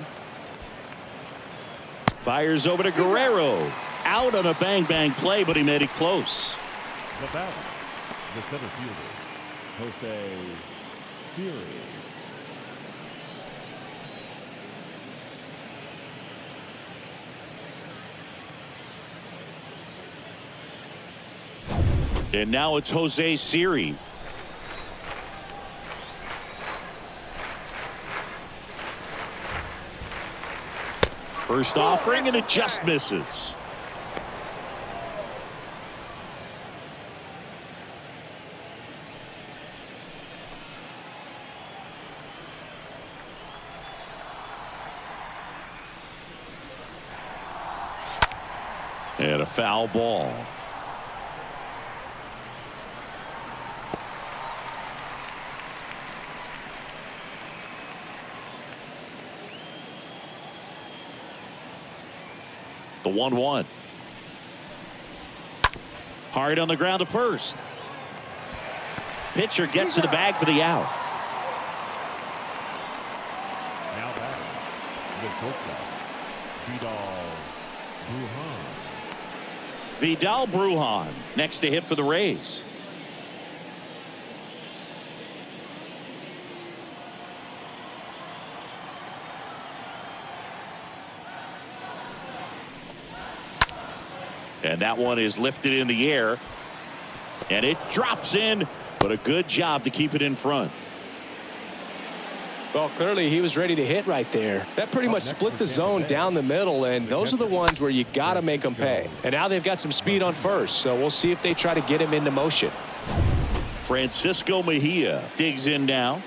Fires over to Guerrero. Out on a bang-bang play, but he made it close. The batter, the center fielder, Jose Siri. And now it's Jose Siri. First offering, and it just misses. And a foul ball. The 1-1. Hard on the ground to first. Pitcher gets to the bag for the out. Now batting, the shortstop, Vidal Brujan next to hit for the Rays. And that one is lifted in the air. And it drops in, but a good job to keep it in front. Well, clearly he was ready to hit right there. That pretty much split the zone down the middle, and those are the ones where you got to make them pay. And now they've got some speed on first, so we'll see if they try to get him into motion. Francisco Mejia digs in now.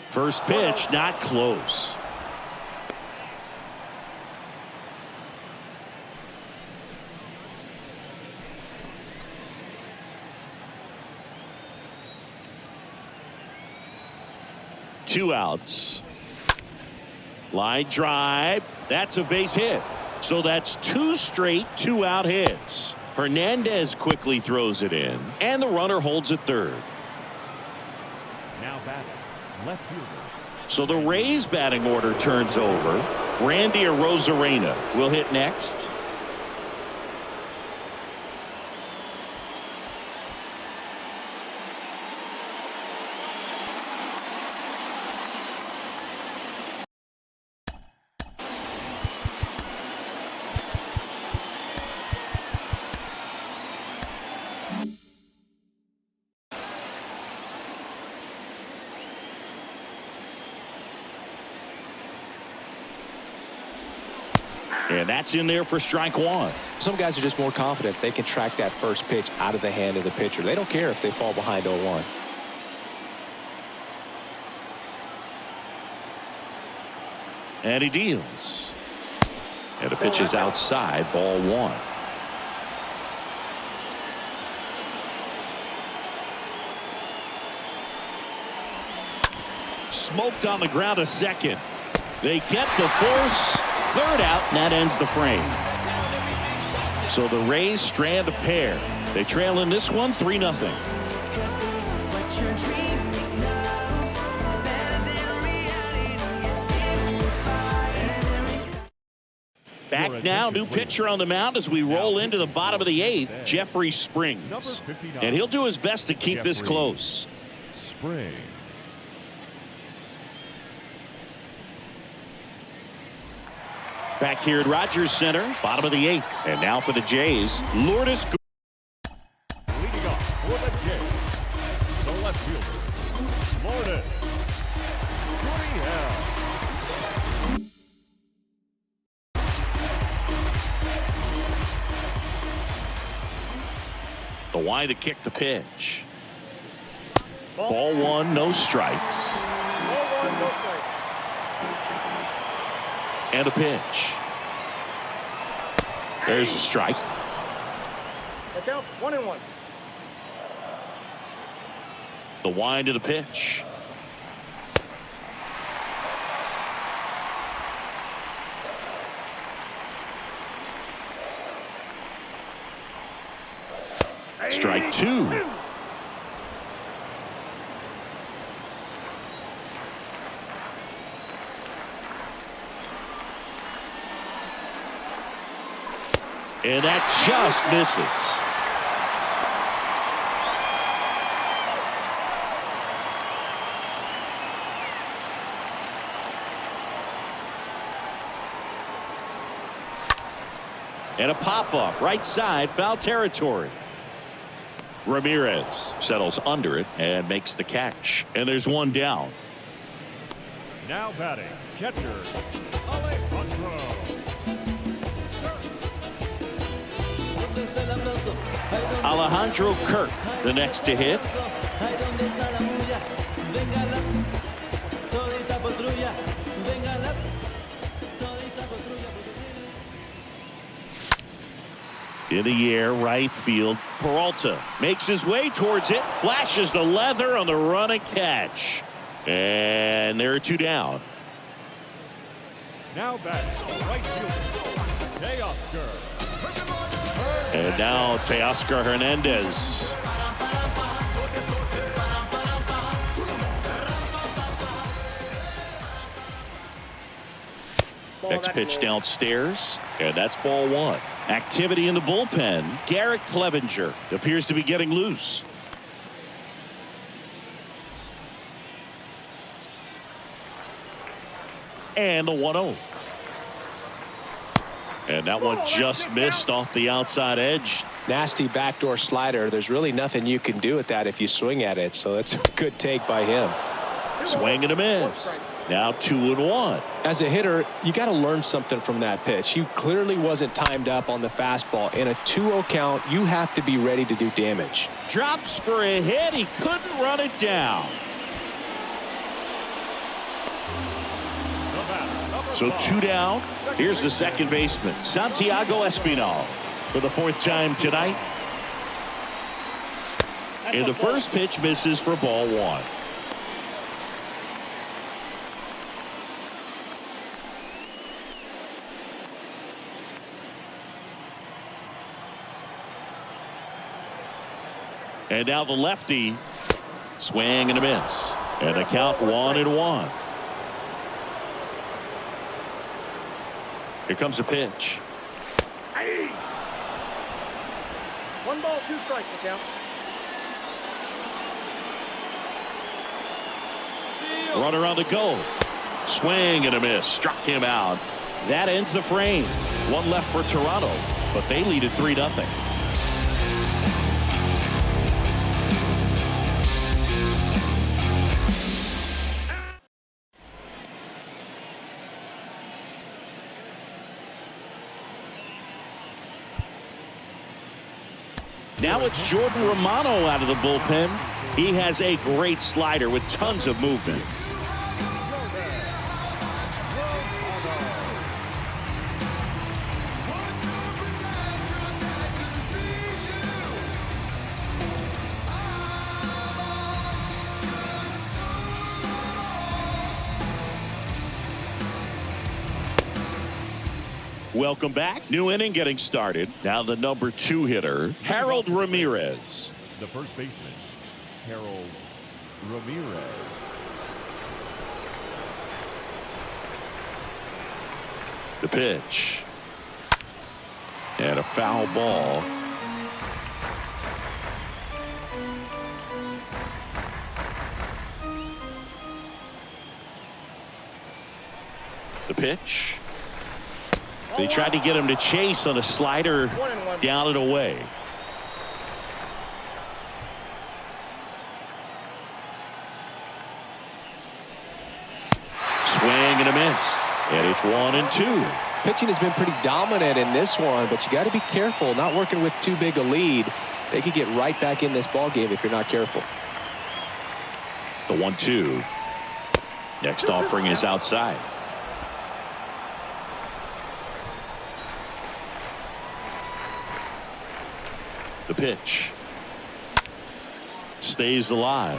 First pitch, not close. Two outs. Line drive. That's a base hit. So that's 2 straight 2-out hits. Hernandez quickly throws it in, and the runner holds at third. Now batting, left fielder. So the Rays batting order turns over. Randy Arozarena will hit next. And that's in there for strike 1. Some guys are just more confident they can track that first pitch out of the hand of the pitcher. They don't care if they fall behind 0-1. And he deals. And the pitch is outside, ball 1. smoked on the ground a second. They get the force. Third out, and that ends the frame. So the Rays strand a pair. They trail in this one 3-0. Back now, new pitcher on the mound as we roll into the bottom of the 8th, Jeffrey Springs. And he'll do his best to keep this close. Springs. Back here at Rogers Center, bottom of the 8th. And now for the Jays, Lourdes. Leading off for the Jays, the left fielder, Lourdes. The wind to kick the pitch. Ball 1, no strikes. And a pitch. There's a strike. That counts 1-1. The wind to the pitch. Strike 2. And that just misses. And a pop-up right side, foul territory. Ramirez settles under it and makes the catch. And there's one down. Now batting, catcher, Alejandro. Alejandro Kirk, the next to hit. In the air, right field. Peralta makes his way towards it, flashes the leather on the run and catch. And there are 2 down. Now batting, right fielder, Teoscar. And now Teoscar Hernandez. Next pitch downstairs, and that's ball 1. Activity in the bullpen. Garrett Clevenger appears to be getting loose. And the 1-0. And that one just missed off the outside edge. Nasty backdoor slider. There's really nothing you can do with that if you swing at it. So it's a good take by him. Swing and a miss. Now 2-1. As a hitter, you got to learn something from that pitch. He clearly wasn't timed up on the fastball. In a 2-0 count, you have to be ready to do damage. Drops for a hit. He couldn't run it down. So 2 down. Here's the second baseman, Santiago Espinal, for the 4th time tonight. And the first pitch misses for ball 1. And now the lefty, swing and a miss. And a count 1-1. Here comes a pitch. 1 ball, 2 strikes, the count. Runner on the go. Swing and a miss. Struck him out. That ends the frame. 1 left for Toronto, but they lead at 3-0. Now it's Jordan Romano out of the bullpen. He has a great slider with tons of movement. Welcome back. New inning getting started. Now the number 2 hitter, Harold Ramirez. The first baseman, Harold Ramirez. The pitch. And a foul ball. The pitch. They tried to get him to chase on a slider, down and away. Swing and a miss. And it's 1-2. Pitching has been pretty dominant in this one, but you got to be careful. Not working with too big a lead. They could get right back in this ball game if you're not careful. The 1-2. Next offering is outside. The pitch. Stays alive.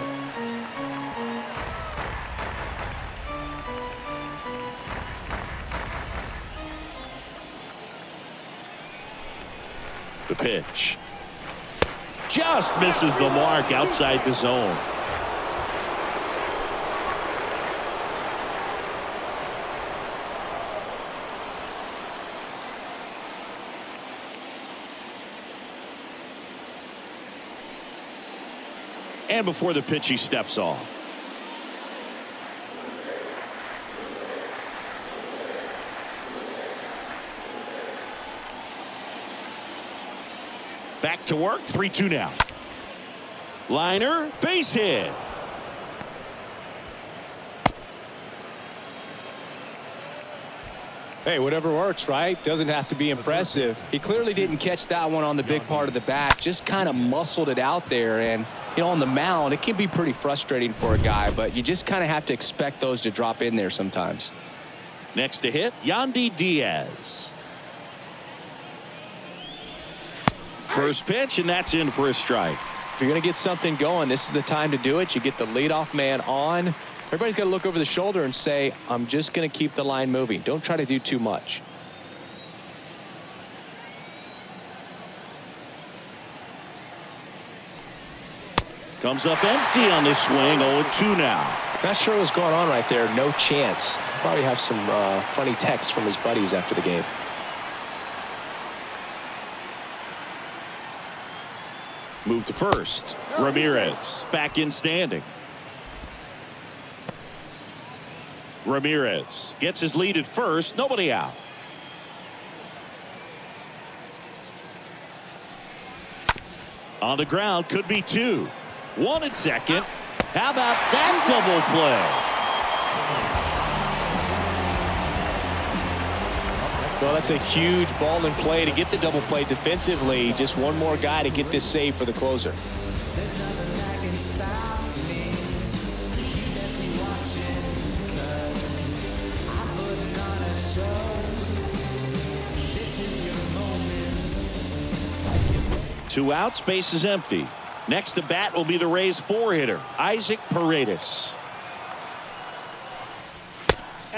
The pitch. Just misses the mark outside the zone. And before the pitch, he steps off. Back to work, 3-2 now. Liner, base hit. Hey, whatever works, right? Doesn't have to be impressive. He clearly didn't catch that one on the big part of the bat. Just kind of muscled it out there. And, you know, on the mound, it can be pretty frustrating for a guy, but you just kind of have to expect those to drop in there sometimes. Next to hit, Yandy Diaz. First pitch, and that's in for a strike. If you're going to get something going, this is the time to do it. You get the leadoff man on. Everybody's got to look over the shoulder and say, I'm just going to keep the line moving. Don't try to do too much. Comes up empty on this swing. 0-2 now. Not sure what's going on right there. No chance. Probably have some funny texts from his buddies after the game. Move to first. Ramirez back in standing. Ramirez gets his lead at first. Nobody out. On the ground, could be 2. 1 at second. How about that double play? Well, that's a huge ball in play to get the double play defensively. Just one more guy to get this save for the closer. Two outs, base is empty. Next to bat will be the Rays 4-hitter, Isaac Paredes.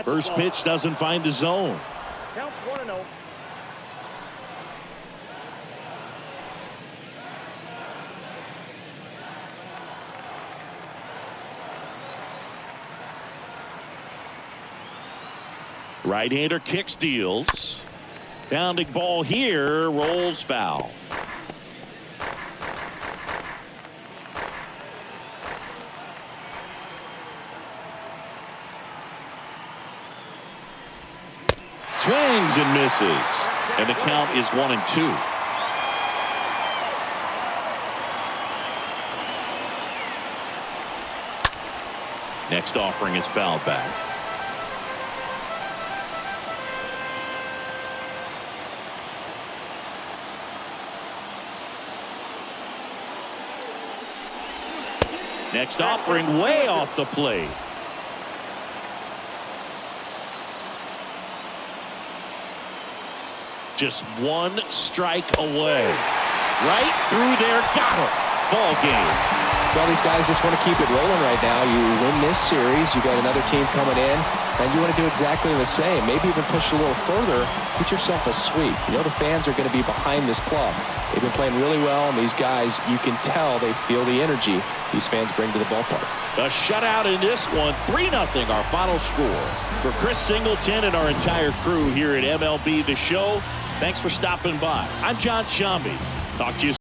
First pitch doesn't find the zone. Counts 1-0. Right-hander kicks, deals. Bounding ball here, rolls foul. Swings and misses. And the count is 1-2. Next offering is fouled back. Next offering way off the plate. Just one strike away. Right through there. Got him. Ball game. Well, these guys just want to keep it rolling right now. You win this series, you got another team coming in, and you want to do exactly the same. Maybe even push a little further, get yourself a sweep. You know the fans are going to be behind this club. They've been playing really well, and these guys, you can tell they feel the energy these fans bring to the ballpark. A shutout in this one, 3-0 our final score. For Chris Singleton and our entire crew here at MLB The Show, thanks for stopping by. I'm John Shambi. Talk to you soon.